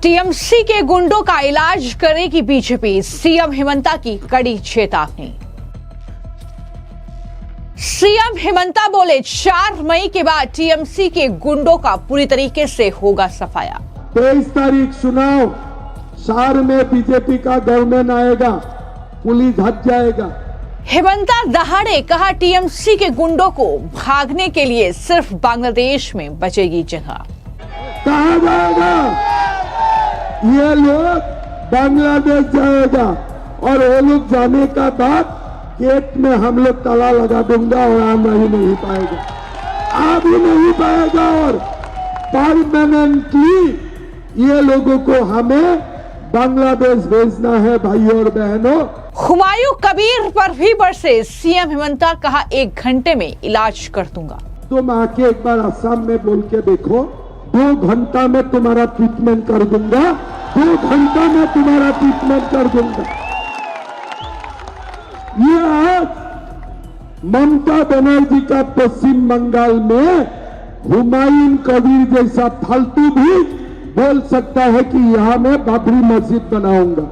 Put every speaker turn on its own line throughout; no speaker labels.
TMC के गुंडों का इलाज करेगी बीजेपी, सीएम हेमंता की कड़ी चेतावनी। सीएम हेमंता बोले 4 मई के बाद टीएमसी के गुंडों का पूरी तरीके से होगा सफाया।
23 तारीख चुनाव, 4 में बीजेपी का गवर्नमेंट आएगा, पुलिस हट जाएगा।
हेमंता दहाड़े कहा टीएमसी के गुंडों को भागने के लिए सिर्फ बांग्लादेश में बचेगी जगह।
कहा जाएगा? ये लोग बांग्लादेश जाएगा और वो लोग जाने का बाद गेट में हम लोग ताला लगा दूंगा और आना ही नहीं पाएगा, आ भी नहीं पाएगा। और परमानेंटली ये लोगों को हमें बांग्लादेश भेजना है भाइयों और बहनों।
हुमायूं कबीर पर भी बरसे सीएम हेमंता, कहा 1 घंटे में इलाज कर दूंगा।
तुम आके एक बार असम में बोल के देखो, 2 घंटा में तुम्हारा ट्रीटमेंट कर दूंगा, 2 घंटा में तुम्हारा ट्रीटमेंट कर दूंगा। ये आज ममता बनर्जी का पश्चिम बंगाल में हुमायूं कबीर जैसा फालतू भी बोल सकता है कि यहां मैं बाबरी मस्जिद बनाऊंगा।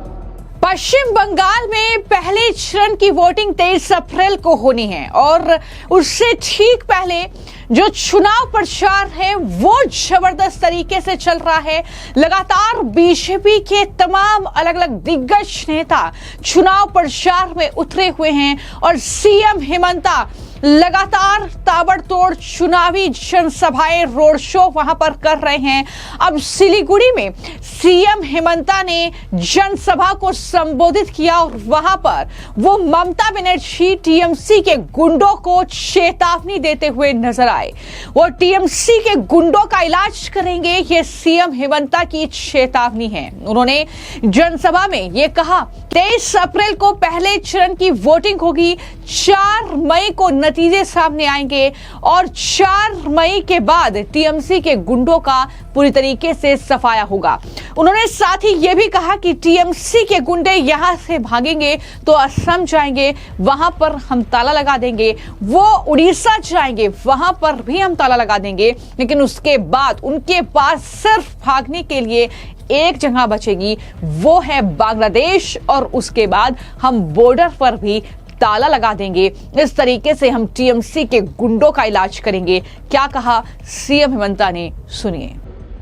पश्चिम बंगाल में पहले चरण की वोटिंग 23 अप्रैल को होनी है और उससे ठीक पहले जो चुनाव प्रचार है वो जबरदस्त तरीके से चल रहा है। लगातार बीजेपी के तमाम अलग अलग दिग्गज नेता चुनाव प्रचार में उतरे हुए हैं और सीएम हेमंता लगातार ताबड़तोड़ चुनावी जनसभाएं, रोड शो वहां पर कर रहे हैं। अब सिलीगुड़ी में सीएम हेमंता ने जनसभा को संबोधित किया और वहां पर वो ममता बनर्जी टीएमसी के गुंडों को चेतावनी देते हुए नजर आए। वो टीएमसी के गुंडों का इलाज करेंगे, ये सीएम हेमंता की चेतावनी है। उन्होंने जनसभा में ये कहा 23 अप्रैल को पहले चरण की वोटिंग होगी, 4 मई को नतीजे सामने आएंगे और 4 मई के बाद टीएमसी के गुंडों का पूरी तरीके से सफाया होगा। उन्होंने साथ ही यह भी कहा कि टीएमसी के गुंडे यहां से भागेंगे तो असम जाएंगे, वहां पर हम ताला लगा देंगे। वो उड़ीसा जाएंगे, वहां पर भी हम ताला लगा देंगे, लेकिन उसके बाद उनके पास सिर्फ भागने के लिए एक जगह बचेगी, वो है बांग्लादेश, और उसके बाद हम बॉर्डर पर भी ताला लगा देंगे। इस तरीके से हम टीएमसी के गुंडों का इलाज करेंगे। क्या कहा सीएम हेमंता ने, सुनिए।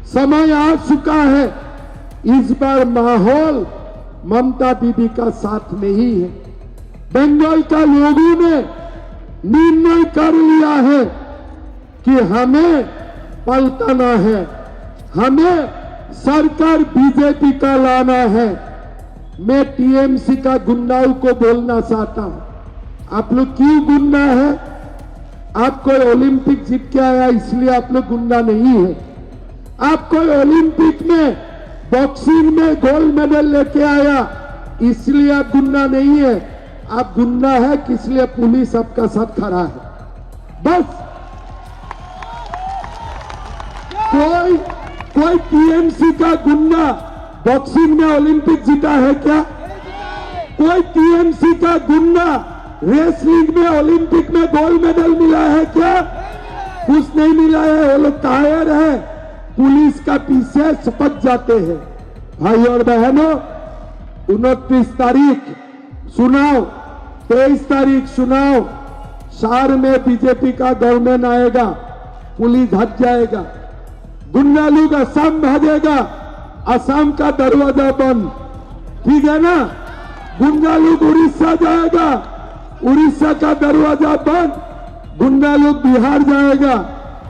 समय आ चुका है, इस बार माहौल ममता दीदी का साथ नहीं है। बंगाल का लोगों ने निर्णय कर लिया है कि हमें पलटना है, हमें सरकार बीजेपी का लाना है। मैं टीएमसी का गुंडाओं को बोलना चाहता हूं, आप लोग क्यों गुंडा है? आप कोई ओलंपिक जीत के आया इसलिए आप लोग गुंडा नहीं है। आप कोई ओलंपिक में बॉक्सिंग में गोल्ड मेडल लेके आया इसलिए आप गुंडा नहीं है। आप गुंडा है कि इसलिए पुलिस आपका साथ खड़ा है। बस कोई टीएमसी का गुंडा बॉक्सिंग में ओलंपिक जीता है क्या? कोई टीएमसी का गुंडा रेसलिंग में ओलंपिक में गोल्ड मेडल मिला है क्या? कुछ नहीं मिला है। वो लोग कायर है, पुलिस का पीछे छपक जाते हैं। भाई और बहनों, 29 तारीख चुनाव, 23 तारीख चुनाव, 4 में बीजेपी का गवर्नमेंट आएगा, पुलिस हट जाएगा। गुंडा लोग असम भागेगा, असम का दरवाजा बंद, ठीक है ना? गुंडा लोग उड़ीसा जाएगा, उड़ीसा का दरवाजा बंद। गुंडा लोग बिहार जाएगा,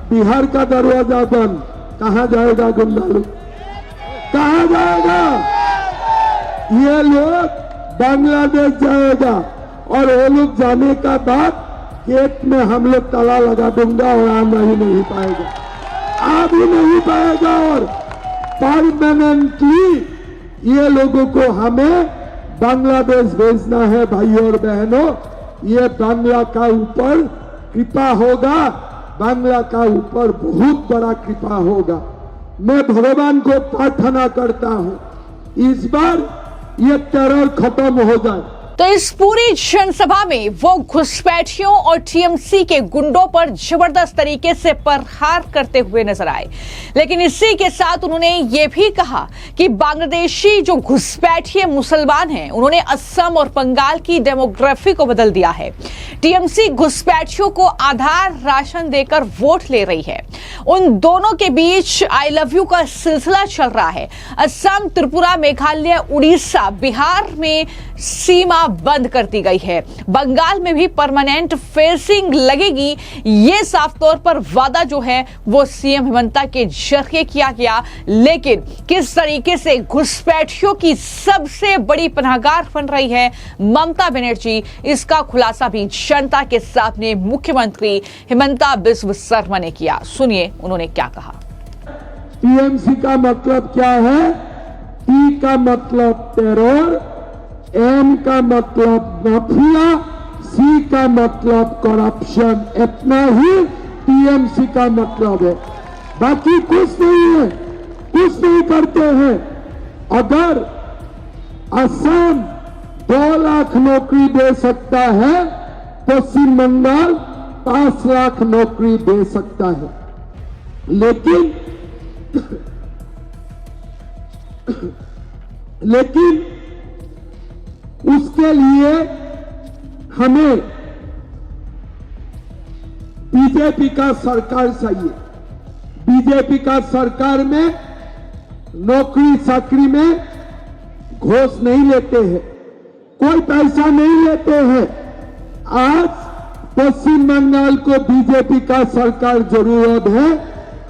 बिहार का दरवाजा बंद। कहां जाएगा गुंडा लोग? कहां जाएगा? ये लोग बांग्लादेश जाएगा और वो लोग जाने का बाद गेट में हम लोग ताला लगा दूंगा और आना ही नहीं पाएगा, आ भी नहीं पाएगा। और परमानेंटली ये लोगों को हमें बांग्लादेश भेजना है भाइयों और बहनों। ये बांग्ला का ऊपर कृपा होगा, बांग्ला का ऊपर बहुत बड़ा कृपा होगा। मैं भगवान को प्रार्थना करता हूं इस बार ये टेरर खत्म हो जाए,
तो इस पूरी जनसभा में वो घुसपैठियों और टीएमसी के गुंडों पर जबरदस्त तरीके से प्रहार करते हुए नजर आए। लेकिन इसी के साथ उन्होंने ये भी कहा कि बांग्लादेशी जो घुसपैठिए मुसलमान हैं, उन्होंने असम और बंगाल की डेमोग्राफी को बदल दिया है। टीएमसी घुसपैठियों को आधार राशन देकर वोट ले रही है। उन दोनों के बीच आई लव यू का सिलसिला चल रहा है। असम, त्रिपुरा, मेघालय, उड़ीसा, बिहार में सीमा बंद कर दी गई है। बंगाल में भी परमानेंट फेंसिंग लगेगी। ये साफ तौर पर वादा जो है वो सीएम हेमंता के जरिए किया गया। लेकिन किस तरीके से घुसपैठियों की सबसे बड़ी पनाहगार बन रही है ममता बनर्जी, इसका खुलासा भी जनता के सामने मुख्यमंत्री हेमंता बिस्व शर्मा ने किया। सुनिए उन्होंने क्या कहा।
टीएमसी का मतलब क्या है? टी का मतलब टेरर, एम का मतलब माफिया, सी का मतलब करप्शन। इतना ही टीएमसी का मतलब है, बाकी कुछ नहीं है, कुछ नहीं करते हैं। अगर असम 2 लाख नौकरी दे सकता है, पश्चिम बंगाल 5 लाख नौकरी दे सकता है। लेकिन उसके लिए हमें बीजेपी का सरकार चाहिए। बीजेपी का सरकार में नौकरी चाकरी में घूस नहीं लेते हैं, कोई पैसा नहीं लेते हैं। आज पश्चिम बंगाल को बीजेपी का सरकार जरूरत है।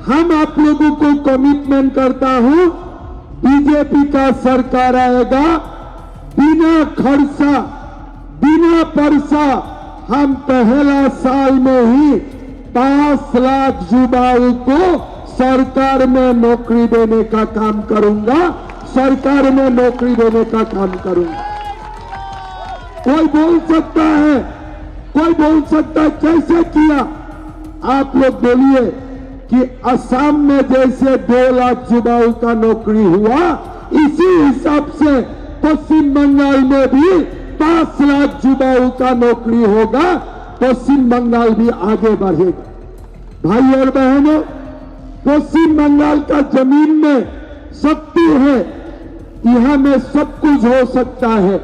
हम आप लोगों को कमिटमेंट करता हूं, बीजेपी का सरकार आएगा, बिना खर्चा, बिना पैसा, हम पहला साल में ही 5 लाख युवाओं को सरकार में नौकरी देने का काम करूंगा। सरकार में नौकरी देने का काम करूंगा। कोई बोल सकता है, कोई बोल सकता है कैसे किया? आप लोग बोलिए कि असम में जैसे 2 लाख युवाओं का नौकरी हुआ, इसी हिसाब से पश्चिम बंगाल में भी 5 लाख युवाओं का नौकरी होगा। पश्चिम बंगाल भी आगे बढ़ेगा। भाई और बहनों, पश्चिम बंगाल का जमीन में शक्ति है, यहां में सब कुछ हो सकता है।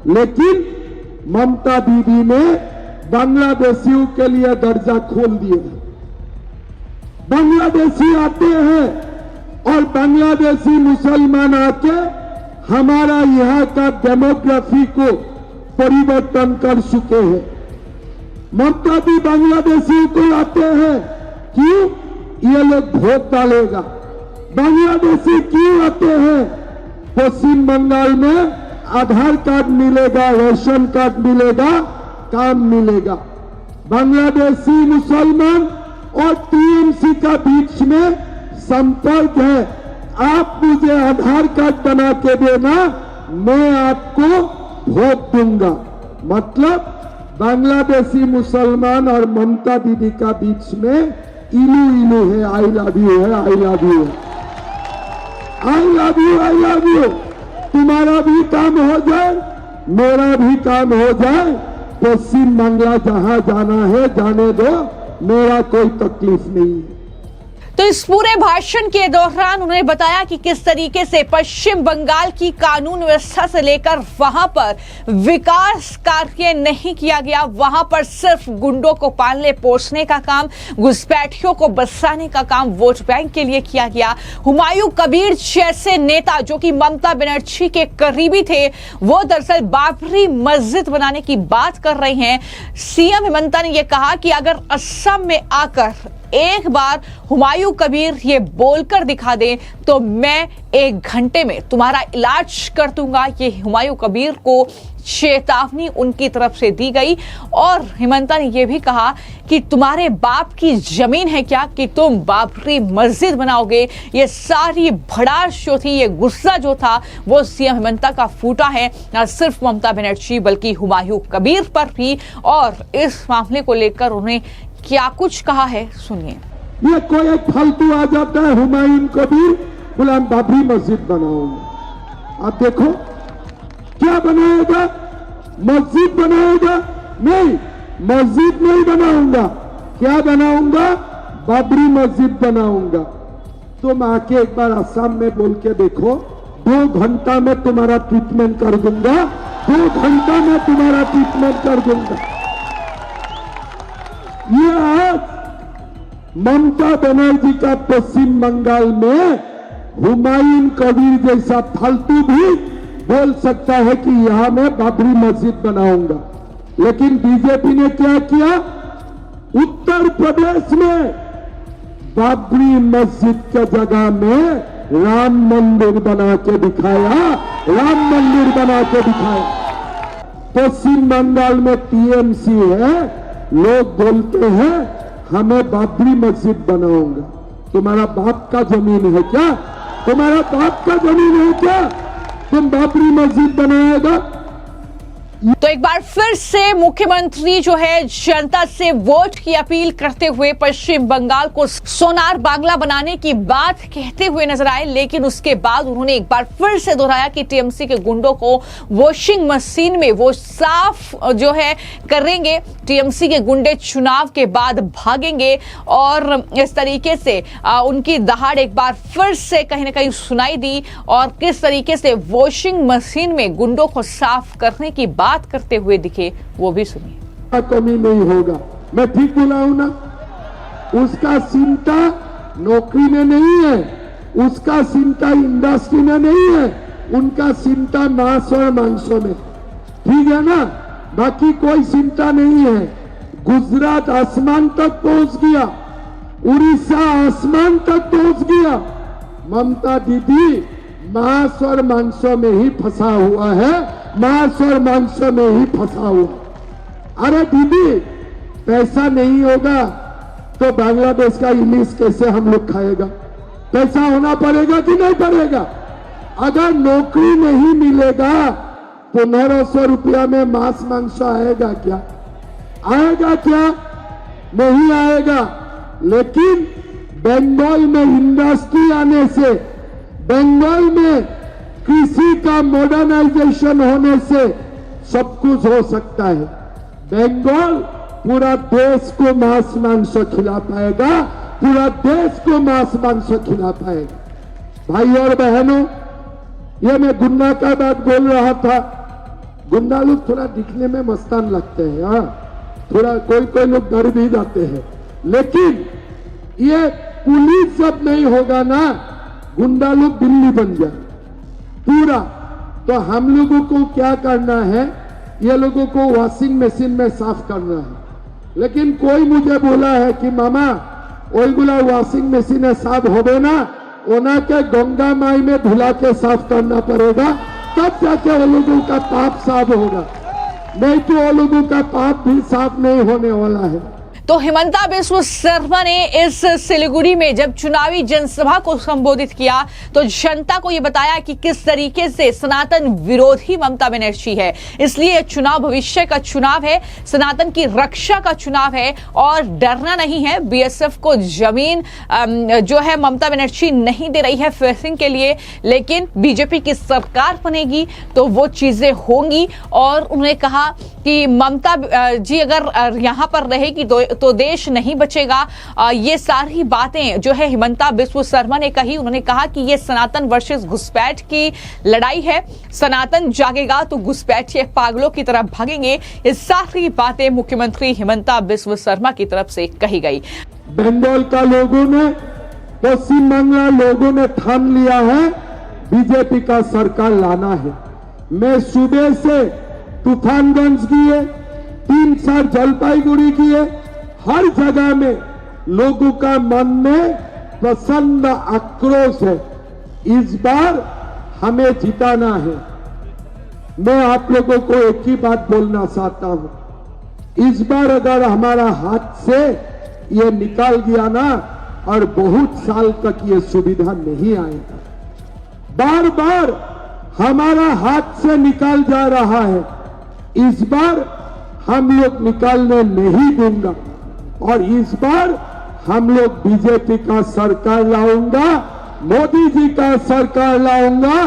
लेकिन ममता दीदी ने बांग्लादेशियों के लिए दरजा खोल दिए। बांग्लादेशी आते हैं और बांग्लादेशी मुसलमान आके हमारा यहाँ का डेमोग्राफी को परिवर्तन कर चुके हैं। ममता भी बांग्लादेशी को आते हैं, क्यों? ये लोग वोट डालेगा। बांग्लादेशी क्यों आते हैं? पश्चिम बंगाल में आधार कार्ड मिलेगा, रेशन कार्ड मिलेगा, काम मिलेगा। बांग्लादेशी मुसलमान और टीएमसी का बीच में संपर्क है। आप मुझे आधार कार्ड बना के देना, मैं आपको वोट दूंगा। मतलब बांग्लादेशी मुसलमान और ममता दीदी का बीच में इलू इलू है, आई लव यू है, आई लव यू है, I love you, I love you. तुम्हारा भी काम हो जाए, मेरा भी काम हो जाए। पश्चिम बंगाल जहां जाना है जाने दो, मेरा कोई तकलीफ नहीं है।
तो इस पूरे भाषण के दौरान उन्होंने बताया कि किस तरीके से पश्चिम बंगाल की कानून व्यवस्था से लेकर वहां पर विकास कार्य नहीं किया गया। वहां पर सिर्फ गुंडों को पालने पोसने का काम, घुसपैठियों को बसाने का काम वोट बैंक के लिए किया गया। हुमायूं कबीर जैसे नेता जो कि ममता बनर्जी के करीबी थे, वो दरअसल बाबरी मस्जिद बनाने की बात कर रहे हैं। सीएम हेमंता ने यह कहा कि अगर असम में आकर एक बार हुमायूं कबीर ये बोलकर दिखा दें तो मैं 1 घंटे में तुम्हारा इलाज कर दूंगा। ये हुमायूं कबीर को चेतावनी उनकी तरफ से दी गई। और हेमंता ने यह भी कहा कि तुम्हारे बाप की जमीन है क्या कि तुम बाबरी मस्जिद बनाओगे। ये सारी भड़ास जो थी, ये गुस्सा जो था, वो सीएम हेमंता का फूटा है, न सिर्फ ममता बनर्जी बल्कि हुमायूं कबीर पर भी। और इस मामले को लेकर उन्हें क्या कुछ कहा है, सुनिए।
ये कोई एक फालतू आ जाता है, हुमायूं कबीर बोला हम बाबरी मस्जिद बनाओगे। आप देखो क्या बनाएगा, मस्जिद बनाएगा? नहीं, मस्जिद नहीं बनाऊंगा। क्या बनाऊंगा? बाबरी मस्जिद बनाऊंगा। तुम आके एक बार असम में बोल के देखो, 2 घंटा में तुम्हारा ट्रीटमेंट कर दूंगा, 2 घंटा में तुम्हारा ट्रीटमेंट कर दूंगा। ये आज ममता बनर्जी का पश्चिम बंगाल में हुमायूं कबीर जैसा फालतू भी बोल सकता है कि यहां मैं बाबरी मस्जिद बनाऊंगा। लेकिन बीजेपी ने क्या किया? उत्तर प्रदेश में बाबरी मस्जिद के जगह में राम मंदिर बना के दिखाया, राम मंदिर बना के दिखाया। पश्चिम बंगाल में टीएमसी है, लोग बोलते हैं हमें बाबरी मस्जिद बनाऊंगा। तुम्हारा बाप का जमीन है क्या? तुम्हारा बाप का जमीन है क्या? तुम बाबरी मस्जिद बनाएगा?
तो एक बार फिर से मुख्यमंत्री जो है जनता से वोट की अपील करते हुए पश्चिम बंगाल को सोनार बांग्ला बनाने की बात कहते हुए नजर आए। लेकिन उसके बाद उन्होंने एक बार फिर से दोहराया कि टीएमसी के गुंडों को वॉशिंग मशीन में वो साफ जो है करेंगे। टीएमसी के गुंडे चुनाव के बाद भागेंगे और इस तरीके से उनकी दहाड़ एक बार फिर से कहीं ना कहीं सुनाई दी। और किस तरीके से वॉशिंग मशीन में गुंडों को साफ करने की बात करते हुए दिखे वो भी सुनिए।
कमी नहीं होगा, मैं ठीक बोला हूं ना? उसका चिंता नौकरी में नहीं है, उसका चिंता इंडस्ट्री में नहीं है, उनका चिंता मांस और मांसों में। ठीक है ना? बाकी कोई चिंता नहीं है। गुजरात आसमान तक पहुंच गया, उड़ीसा आसमान तक पहुंच गया। ममता दीदी मांस और मांसों में ही फंसा हुआ है, मांस और मांसों में ही फंसा हुआ। अरे दीदी, पैसा नहीं होगा तो बांग्लादेश का इलिश कैसे हम लोग खाएगा? पैसा होना पड़ेगा कि नहीं पड़ेगा? अगर नौकरी नहीं मिलेगा 1500 रुपया में मांस मांस आएगा क्या? आएगा क्या? नहीं आएगा। लेकिन बंगाल में इंडस्ट्री आने से, बंगाल में कृषि का मॉडर्नाइजेशन होने से सब कुछ हो सकता है। बंगाल पूरा देश को मांस मांस खिला पाएगा, पूरा देश को मांस मांस खिला पाएगा। भाई और बहनों, ये मैं गुंडा का बात बोल रहा था। गुंडा लोग थोड़ा दिखने में मस्तान लगते हैं, हाँ, थोड़ा कोई लोग डर भी जाते हैं। लेकिन ये पुलिस जब नहीं होगा ना, गुंडा लोग दिल्ली बन जाए पूरा। तो हम लोगों को क्या करना है? ये लोगों को वॉशिंग मशीन में साफ करना है। लेकिन कोई मुझे बोला है कि मामा ओईगुला वॉशिंग मशीन में साफ होवे ना, ओना के गंगा माई में धुला के साफ करना पड़ेगा, तब जाके वो लोगों का पाप साफ होगा। नहीं तो वो लोगों का पाप भी साफ नहीं होने वाला है।
तो हिमंता बिस्वा शर्मा ने इस सिलीगुड़ी में जब चुनावी जनसभा को संबोधित किया तो जनता को यह बताया कि किस तरीके से सनातन विरोधी ममता बनर्जी है। इसलिए चुनाव भविष्य का चुनाव है, सनातन की रक्षा का चुनाव है और डरना नहीं है। बीएसएफ को जमीन जो है ममता बनर्जी नहीं दे रही है फेंसिंग के लिए, लेकिन बीजेपी की सरकार बनेगी तो वो चीजें होंगी। और उन्होंने कहा कि ममता जी अगर यहां पर रहेगी तो देश नहीं बचेगा। ये सारी बातें जो है हिमंता बिस्वा शर्मा ने कही। उन्होंने कहा कि ये सनातन वर्सेस घुसपैठ की लड़ाई है, सनातन जागेगा तो घुसपैठिए पागलों की तरफ भागेंगे। ये सारी बातें मुख्यमंत्री हिमंता बिस्वा शर्मा की तरफ से कही गई।
बंगाल का लोगों ने, पश्चिम बंगाल लोगों ने ठान लिया है बीजेपी का सरकार लाना है। मैं सुबह से तूफानगंज किए, 3 साल जलपाईगुड़ी किए, हर जगह में लोगों का मन में प्रचंड आक्रोश है। इस बार हमें जिताना है। मैं आप लोगों को एक ही बात बोलना चाहता हूं, इस बार अगर हमारा हाथ से ये निकाल गया ना, और बहुत साल तक ये सुविधा नहीं आएगा। बार बार हमारा हाथ से निकाल जा रहा है, इस बार हम लोग निकालने नहीं दूंगा। और इस बार हम लोग बीजेपी का सरकार लाऊंगा, मोदी जी का सरकार लाऊंगा,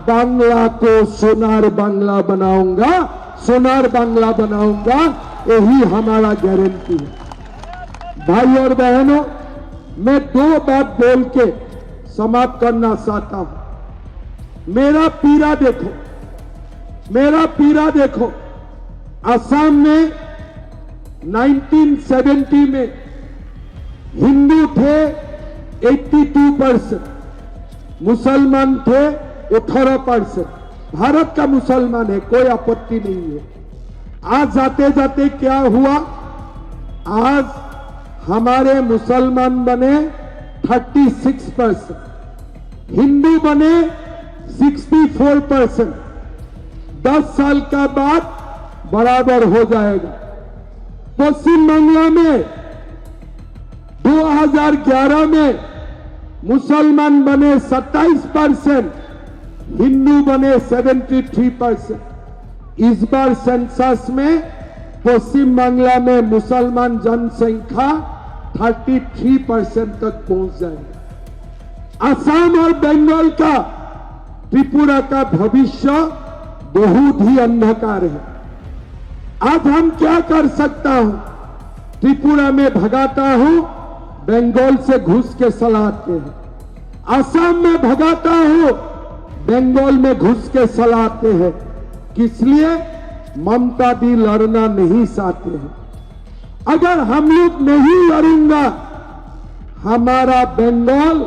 बांग्ला को सोनार बांग्ला बनाऊंगा, सोनार बांग्ला बनाऊंगा, यही हमारा गारंटी है। भाई और बहनों, मैं दो बात बोल के समाप्त करना चाहता हूं। मेरा पीड़ा देखो, मेरा पीड़ा देखो। असम में 1970 में हिंदू थे 82%, मुसलमान थे 18%। भारत का मुसलमान है, कोई आपत्ति नहीं है। आज जाते जाते क्या हुआ, आज हमारे मुसलमान बने 36%, हिंदू बने 64%। 10 साल का बाद बराबर हो जाएगा। पश्चिम बांग्ला में 2011 में मुसलमान बने 27%, हिंदू बने 73%। इस बार सेंसस में पश्चिम बांग्ला में मुसलमान जनसंख्या 33% तक पहुंच जाएगी। असम और बंगाल का, त्रिपुरा का भविष्य बहुत ही अंधकार है। आज हम क्या कर सकता हूं? त्रिपुरा में भगाता हूं, बंगाल से घुस के सलाहते हैं। असम में भगाता हूं, बंगाल में घुस के सलाहते हैं। किस लिए? ममता दी लड़ना नहीं चाहते हैं। अगर हम लोग नहीं लड़ेंगे, हमारा बंगाल,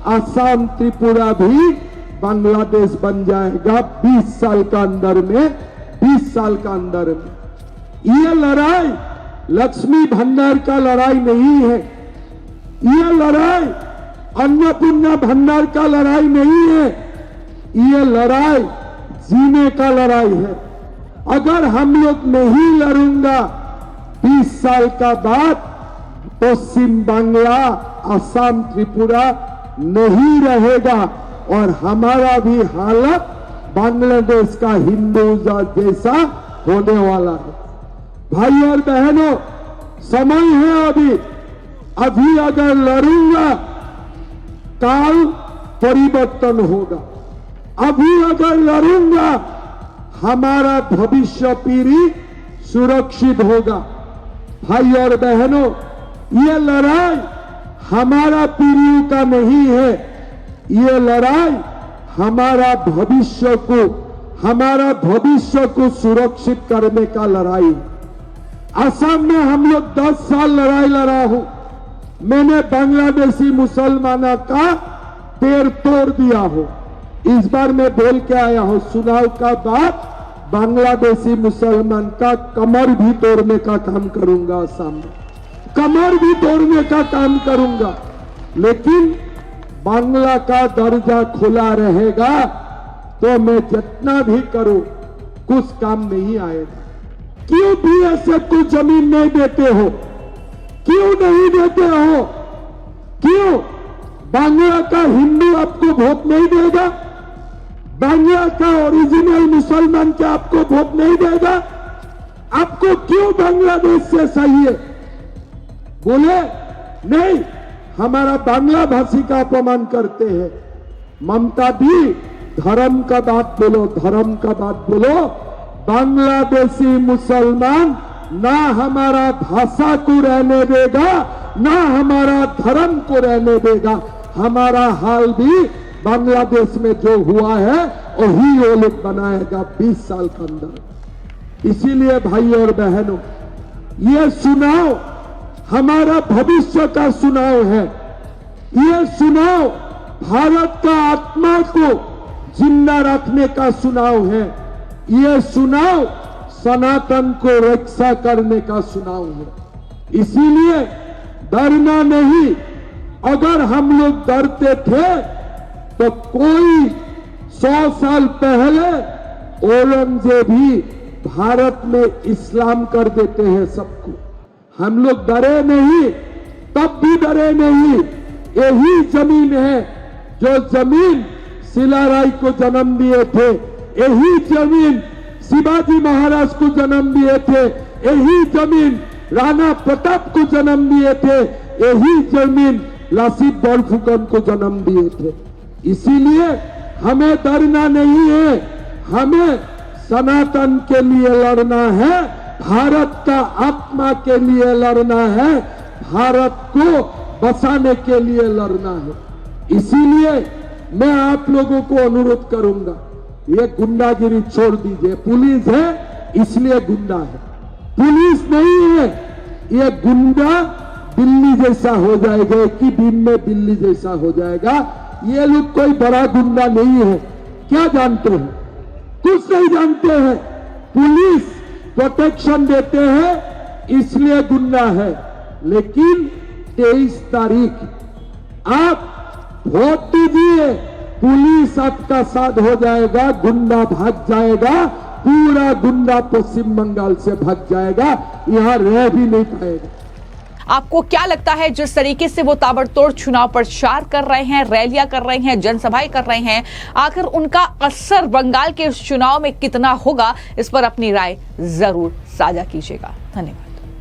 असम, त्रिपुरा भी बांग्लादेश बन जाएगा 20 साल का अंदर में, 20 साल का अंदर में। ये लड़ाई लक्ष्मी भंडार का लड़ाई नहीं है, ये लड़ाई अन्नपूर्णा भंडार का लड़ाई नहीं है, ये लड़ाई जीने का लड़ाई है। अगर हम लोग नहीं लड़ूंगा, 20 साल का बाद पश्चिम बांग्ला, असम, त्रिपुरा नहीं रहेगा और हमारा भी हालत बांग्लादेश का हिंदू जैसा होने वाला है। भाई और बहनों, समय है अभी अगर लड़ूंगा, काल परिवर्तन होगा। अभी अगर लड़ूंगा, हमारा भविष्य पीढ़ी सुरक्षित होगा। भाई और बहनों, ये लड़ाई हमारा पीढ़ी का नहीं है, ये लड़ाई हमारा भविष्य को सुरक्षित करने का लड़ाई है। असम में हम लोग 10 साल लड़ाई लड़ा हूं। मैंने बांग्लादेशी मुसलमानों का पैर तोड़ दिया हो। इस बार मैं बोल के आया हूं, चुनाव का बाद बांग्लादेशी मुसलमान का कमर भी तोड़ने का काम करूंगा। असम में कमर भी तोड़ने का काम करूंगा, लेकिन बांग्ला का दर्जा खुला रहेगा तो मैं जितना भी करूं कुछ काम नहीं आएगा। क्यों बीएसएफ को जमीन नहीं देते हो? क्यों नहीं देते हो? क्यों? बांग्ला का हिंदू आपको वोट नहीं देगा? बांग्ला का ओरिजिनल मुसलमान क्या आपको वोट नहीं देगा? आपको क्यों बांग्लादेश से चाहिए? बोले नहीं, हमारा बांग्ला भाषी का अपमान करते हैं। ममता दी, धर्म का बात बोलो, धर्म का बात बोलो। बांग्लादेशी मुसलमान ना हमारा भाषा को रहने देगा, ना हमारा धर्म को रहने देगा। हमारा हाल भी बांग्लादेश में जो हुआ है वही वो लोग बनाएगा 20 साल के अंदर। इसीलिए भाई और बहनों, ये चुनाव हमारा भविष्य का चुनाव है। ये चुनाव भारत का आत्मा को जिंदा रखने का चुनाव है। ये चुनाव सनातन को रक्षा करने का चुनाव है। इसीलिए डरना नहीं। अगर हम लोग डरते थे तो कोई 100 साल पहले औरंगजेब भी भारत में इस्लाम कर देते हैं सबको। हम लोग डरे नहीं, तब भी डरे नहीं। यही जमीन है जो जमीन शिलाराय को जन्म दिए थे, यही जमीन शिवाजी महाराज को जन्म दिए थे, यही जमीन राणा प्रताप को जन्म दिए थे, यही जमीन लासित बोरफुकन को जन्म दिए थे। इसीलिए हमें डरना नहीं है, हमें सनातन के लिए लड़ना है, भारत का आत्मा के लिए लड़ना है, भारत को बचाने के लिए लड़ना है। इसीलिए मैं आप लोगों को अनुरोध करूंगा, ये गुंडागिरी छोड़ दीजिए। पुलिस है इसलिए गुंडा है, पुलिस नहीं है ये गुंडा दिल्ली जैसा हो जाएगा, एक ही दिन में दिल्ली जैसा हो जाएगा। ये लोग कोई बड़ा गुंडा नहीं है। क्या जानते हैं? कुछ नहीं जानते हैं। पुलिस प्रोटेक्शन देते हैं इसलिए गुंडा है। लेकिन 23 तारीख आप वोट दीजिए, पुलिस आपका साथ हो जाएगा, गुंडा भाग जाएगा, पूरा गुंडा पश्चिम बंगाल से भाग जाएगा, यहां रह भी नहीं पाएगा।
आपको क्या लगता है जिस तरीके से वो ताबड़तोड़ चुनाव प्रचार कर रहे हैं, रैलियां कर रहे हैं, जनसभाएं कर रहे हैं, आखिर उनका असर बंगाल के इस चुनाव में कितना होगा? इस पर अपनी राय जरूर साझा कीजिएगा। धन्यवाद।